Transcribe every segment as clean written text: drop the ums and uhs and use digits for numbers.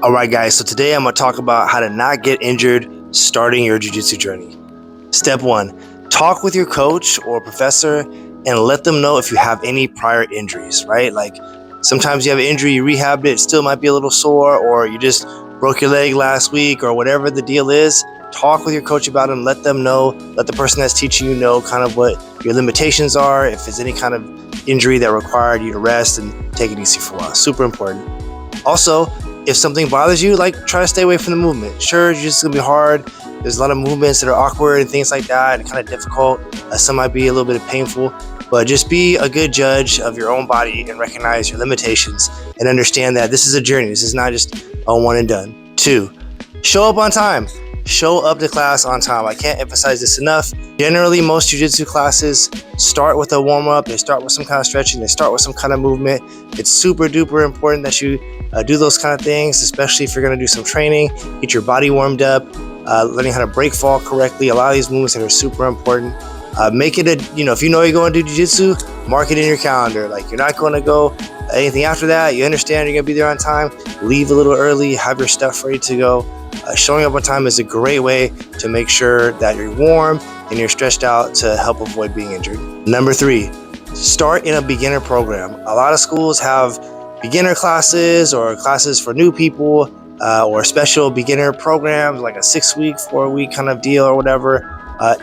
All right, guys, so today I'm going to talk about how to not get injured starting your jiu-jitsu journey. Step one, talk with your coach or professor and let them know if you have any prior injuries, right? Like sometimes you have an injury, you rehabbed it, still might be a little sore, or you just broke your leg last week, or whatever the deal is. Talk with your coach about them, let them know, let the person that's teaching you know kind of what your limitations are, if there's any kind of injury that required you to rest and take it easy for a while. Super important. Also, if something bothers you, like try to stay away from the movement. Sure, it's just gonna be hard. There's a lot of movements that are awkward and things like that, and kind of difficult. Some might be a little bit painful, but just be a good judge of your own body and recognize your limitations and understand that this is a journey. This is not just a one and done. Two, show up on time. Show up to class on time. I can't emphasize this enough. Generally, most jiu-jitsu classes start with a warm-up. They start with some kind of stretching. They start with some kind of movement. It's super duper important that you do those kind of things, especially if you're going to do some training, get your body warmed up, learning how to break fall correctly. A lot of these movements that are super important. Make it if you know you're going to do jiu-jitsu, mark it in your calendar. Like you're not going to go anything after that. You understand you're going to be there on time. Leave a little early, have your stuff ready to go. Showing up on time is a great way to make sure that you're warm and you're stretched out to help avoid being injured. Number three, start in a beginner program. A lot of schools have beginner classes or classes for new people or special beginner programs like a 6-week, 4-week kind of deal or whatever.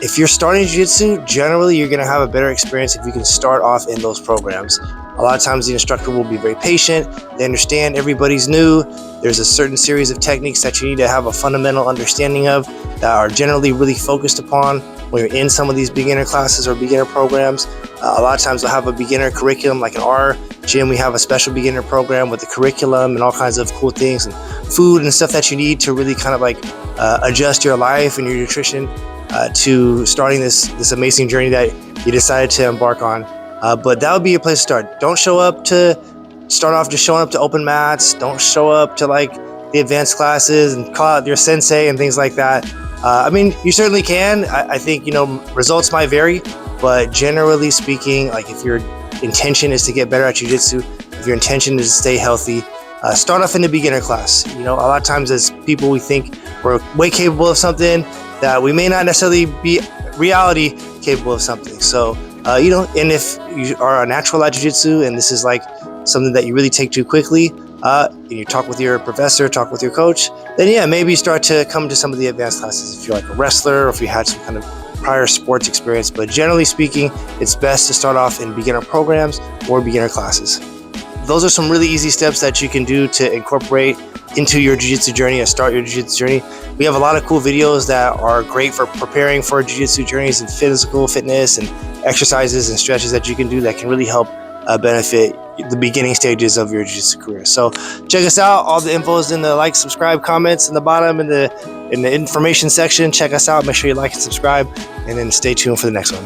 If you're starting jiu-jitsu, generally you're going to have a better experience if you can start off in those programs. A lot of times the instructor will be very patient. They understand everybody's new. There's a certain series of techniques that you need to have a fundamental understanding of that are generally really focused upon when you're in some of these beginner classes or beginner programs. A lot of times they'll have a beginner curriculum. Like in our gym, we have a special beginner program with the curriculum and all kinds of cool things and food and stuff that you need to really kind of like adjust your life and your nutrition to starting this amazing journey that you decided to embark on. But that would be your place to start. Don't start off just showing up to open mats. Don't show up to like the advanced classes and call out your sensei and things like that. I mean, you certainly can. I think, results might vary, but generally speaking, like if your intention is to get better at jiu-jitsu, if your intention is to stay healthy, start off in the beginner class. A lot of times as people, we think we're way capable of something that we may not necessarily be reality capable of something. So, and if you are a natural at jiu-jitsu and this is like something that you really take too quickly, and you talk with your professor, talk with your coach, then yeah, maybe start to come to some of the advanced classes if you're like a wrestler or if you had some kind of prior sports experience. But generally speaking, it's best to start off in beginner programs or beginner classes. Those are some really easy steps that you can do to incorporate into your jiu-jitsu journey or start your jiu-jitsu journey. We have a lot of cool videos that are great for preparing for jiu-jitsu journeys and physical fitness and exercises and stretches that you can do that can really help benefit the beginning stages of your jiu-jitsu career. So check us out. All the info is in the like, subscribe, comments in the bottom in the information section. Check us out. Make sure you like and subscribe, and then stay tuned for the next one.